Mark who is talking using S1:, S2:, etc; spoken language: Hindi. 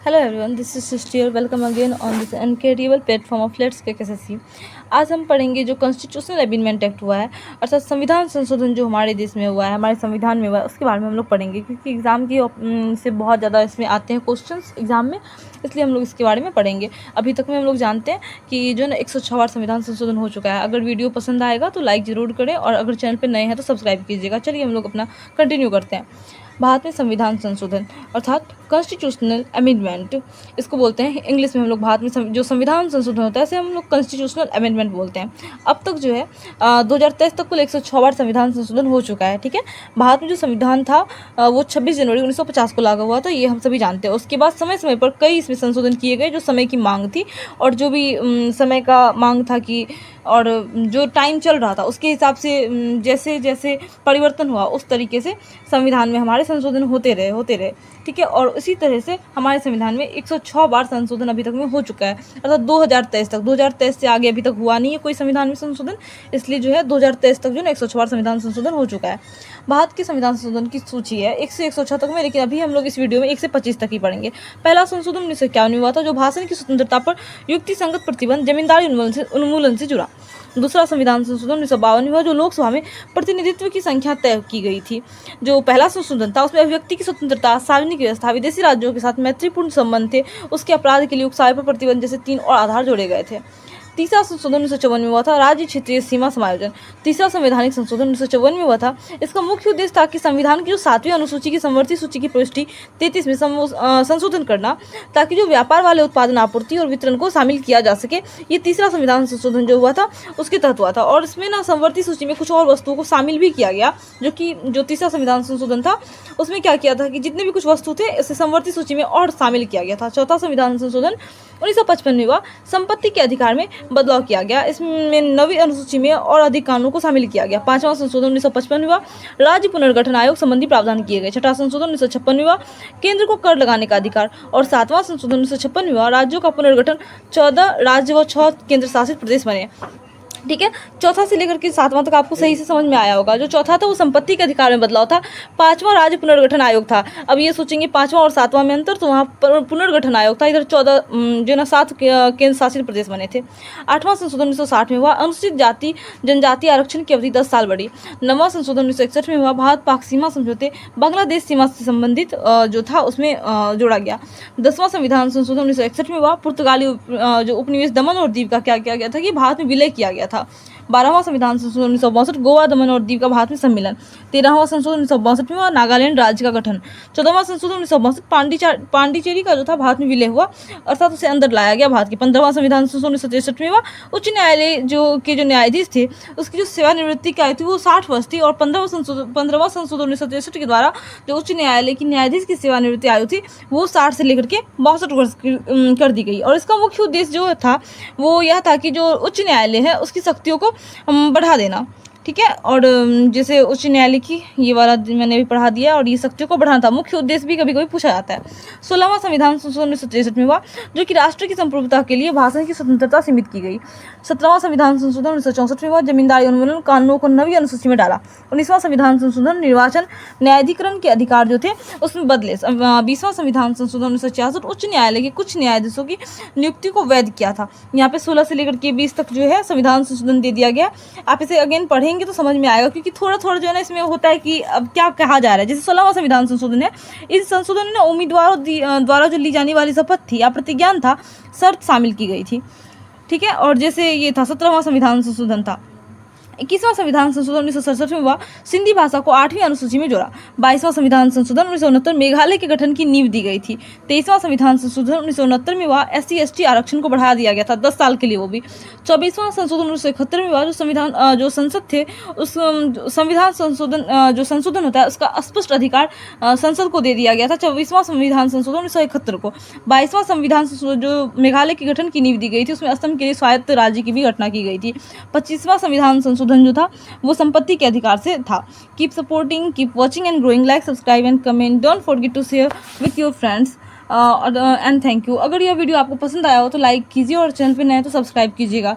S1: हेलो एवरीवन, दिस इज सृष्टि और welcome again on this incredible platform of let's quick SSC. आज हम पढ़ेंगे जो कॉन्स्टिट्यूशनल अमेंडमेंट एक्ट हुआ है, अर्थात संविधान संशोधन जो हमारे देश में हुआ है, हमारे संविधान में हुआ है, उसके बारे में हम लोग पढ़ेंगे क्योंकि एग्ज़ाम की से बहुत ज़्यादा इसमें आते हैं क्वेश्चंस एग्जाम में, इसलिए हम लोग इसके बारे में पढ़ेंगे। अभी तक में हम लोग जानते हैं कि जो ना 106 बार संविधान संशोधन हो चुका है। अगर वीडियो पसंद आएगा तो लाइक ज़रूर करें और अगर चैनल पर नए हैं तो सब्सक्राइब कीजिएगा। चलिए हम लोग अपना कंटिन्यू करते हैं। भारत में संविधान संशोधन अर्थात कॉन्स्टिट्यूशनल अमेंडमेंट इसको बोलते हैं। इंग्लिश में हम लोग भारत में जो संविधान संशोधन होता है इसे हम लोग कॉन्स्टिट्यूशनल अमेंडमेंट बोलते हैं। अब तक जो है 2023 तक कुल 106 बार संविधान संशोधन हो चुका है। ठीक है, भारत में जो संविधान था वो 26 जनवरी 1950 को लागू हुआ था, ये हम सभी जानते हैं। उसके बाद समय समय पर कई इसमें संशोधन किए गए जो समय की मांग थी और जो भी समय का मांग था कि और जो टाइम चल रहा था उसके हिसाब से जैसे जैसे परिवर्तन हुआ उस तरीके से संविधान में हमारे संशोधन होते रहे। ठीक है, और इसी तरह से हमारे संविधान में 106 बार संशोधन अभी तक में हो चुका है, अर्थात 2023 से आगे अभी तक हुआ नहीं है कोई संविधान में संशोधन, इसलिए जो है 2023 तक जो है 106 बार संविधान संशोधन हो चुका है। भारत के संविधान संशोधन की सूची है 1 से 106 तक में, लेकिन अभी हम लोग इस वीडियो में 1 से 25 तक ही पढ़ेंगे। पहला संशोधन 1951 में हुआ था जो भाषण की स्वतंत्रता पर युक्ति संगत प्रतिबंध जमींदारी उन्मूलन से जुड़ा। दूसरा संविधान संशोधन 1952 में हुआ जो लोकसभा में प्रतिनिधित्व की संख्या तय की गई थी। जो पहला संशोधन था उसमें अभिव्यक्ति की स्वतंत्रता, सार्वजनिक व्यवस्था, विदेशी राज्यों के साथ मैत्रीपूर्ण संबंध थे, उसके अपराध के लिए उकसावे पर प्रतिबंध जैसे 3 और आधार जोड़े गए थे। तीसरा संशोधन 1954 में हुआ था राज्य क्षेत्रीय सीमा समायोजन। तीसरा संवैधानिक संशोधन 1954 में हुआ था। इसका मुख्य उद्देश्य था कि संविधान की जो 7वीं अनुसूची की समवर्ती सूची की प्रविष्टि 33 में संशोधन करना, ताकि जो व्यापार वाले उत्पादन, आपूर्ति और वितरण को शामिल किया जा सके। ये तीसरा संविधान संशोधन जो हुआ था उसके तहत हुआ था और इसमें ना समवर्ती सूची में कुछ और वस्तुओं को शामिल भी किया गया, जो तीसरा संविधान संशोधन था उसमें क्या किया था कि जितने भी कुछ वस्तु थे इसे समवर्ती सूची में और शामिल किया गया था। चौथा संविधान संशोधन 1955 में हुआ, संपत्ति के अधिकार में बदलाव किया गया, इसमें 9वीं अनुसूची में और अधिक कानूनों को शामिल किया गया। पांचवा संशोधन 1955 में हुआ, राज्य पुनर्गठन आयोग संबंधी प्रावधान किए गए। छठा संशोधन 1956 में हुआ, केंद्र को कर लगाने का अधिकार। और सातवां संशोधन 1956 में हुआ, राज्यों का पुनर्गठन, 14 राज्य व 6 केंद्र शासित प्रदेश बने। ठीक है, चौथा से लेकर के सातवां तक आपको सही से समझ में आया होगा। जो चौथा था वो संपत्ति के अधिकार में बदलाव था। पांचवा राज्य पुनर्गठन आयोग था। अब ये सोचेंगे पांचवा और सातवां में अंतर, तो वहाँ पुनर्गठन आयोग था। इधर 14 जो ना 7 केंद्र शासित प्रदेश बने थे। आठवां संशोधन 1960 में हुआ, अनुसूचित जाति जनजाति आरक्षण की अवधि 10 साल बढ़ी। नौवां संशोधन 1961 में हुआ, भारत पाक सीमा समझौते बांग्लादेश सीमा से संबंधित जो था उसमें जोड़ा गया। 10वां संविधान संशोधन 1961 में हुआ, पुर्तगाली जो उपनिवेश दमन और दीव का क्या किया गया था कि भारत में विलय किया गया था। 12वां संविधान संशोधन 1962 गोवा, दमन और दीव का भारत में सम्मिलन। 13वां संशोधन 1962 में हुआ, नागालैंड राज्य का गठन। 14वां संशोधन 1962 पांडिचेरी का जो था भारत में विलय हुआ, अर्थात उसे अंदर लाया गया भारत के। 15वां संविधान संशोधन 1963 में हुआ, उच्च न्यायालय जो न्यायाधीश थे उसकी जो सेवानिवृत्ति की आयु थी वो 60 वर्ष थी। और 15वां संशोधन 1963 के द्वारा जो उच्च न्यायालय की न्यायाधीश की सेवानिवृत्ति आयु थी वो 60 से लेकर के 62 वर्ष कर दी गई। और इसका मुख्य उद्देश्य जो था वो यह था कि जो उच्च न्यायालय है उसकी शक्तियों को बढ़ा देना। ठीक है, और जैसे उच्च न्यायालय की ये वाला मैंने भी पढ़ा दिया, और ये शक्तियों को बढ़ाना था। मुख्य उद्देश्य भी कभी कभी पूछा जाता है। 16वां संविधान संशोधन 1963 में हुआ, जो कि राष्ट्र की संप्रभुता के लिए भाषण की स्वतंत्रता सीमित की गई। 17वां संविधान संशोधन 1964 में हुआ, जमींदारी उन्मूलन कानूनों को 9वीं अनुसूची में डाला। 19वां संविधान संशोधन निर्वाचन न्यायाधिकरण के अधिकार जो थे उसमें बदले। 20वां संविधान संशोधन 1966 उच्च न्यायालय के कुछ न्यायाधीशों की नियुक्ति को वैध किया था। यहाँ पे 16 से लेकर के 20 तक जो है संविधान संशोधन दे दिया गया। आप इसे अगेन पढ़ेंगे तो समझ में आएगा, क्योंकि थोड़ा थोड़ा जो है ना इसमें होता है कि अब क्या कहा जा रहा है। जैसे 16वां संविधान संशोधन है, इस संशोधन में उम्मीदवारों द्वारा जो ली जाने वाली शपथ थी या प्रतिज्ञान था, शर्त शामिल की गई थी। ठीक है, और जैसे ये था 17वां संविधान संशोधन था। 21वां संविधान संशोधन 1967 में हुआ, सिंधी भाषा को 8वीं अनुसूची में जोड़ा। 22वां संविधान संशोधन 1969 मेघालय के गठन की नींव दी गई थी। 23वां संविधान संशोधन 1969 में हुआ, SC/ST आरक्षण को बढ़ा दिया गया था 10 साल के लिए, वो भी। 24वां संशोधन 1971 में हुआ, जो संसद थे उस संविधान संशोधन जो संशोधन होता है उसका स्पष्ट अधिकार संसद को दे दिया गया था। 24वां संविधान संशोधन 1971 को। 22वां संविधान संशोधन जो मेघालय के गठन की नींव दी गई थी उसमें असम के लिए स्वायत्त राज्य की भी घटना की गई थी। 25वां संविधान संशोधन जो था वो संपत्ति के अधिकार से था। Keep supporting, keep watching and growing, like, subscribe and comment, don't forget to share with your friends and thank you. अगर यह वीडियो आपको पसंद आया हो तो लाइक कीजिए और चैनल पे नए तो सब्सक्राइब कीजिएगा।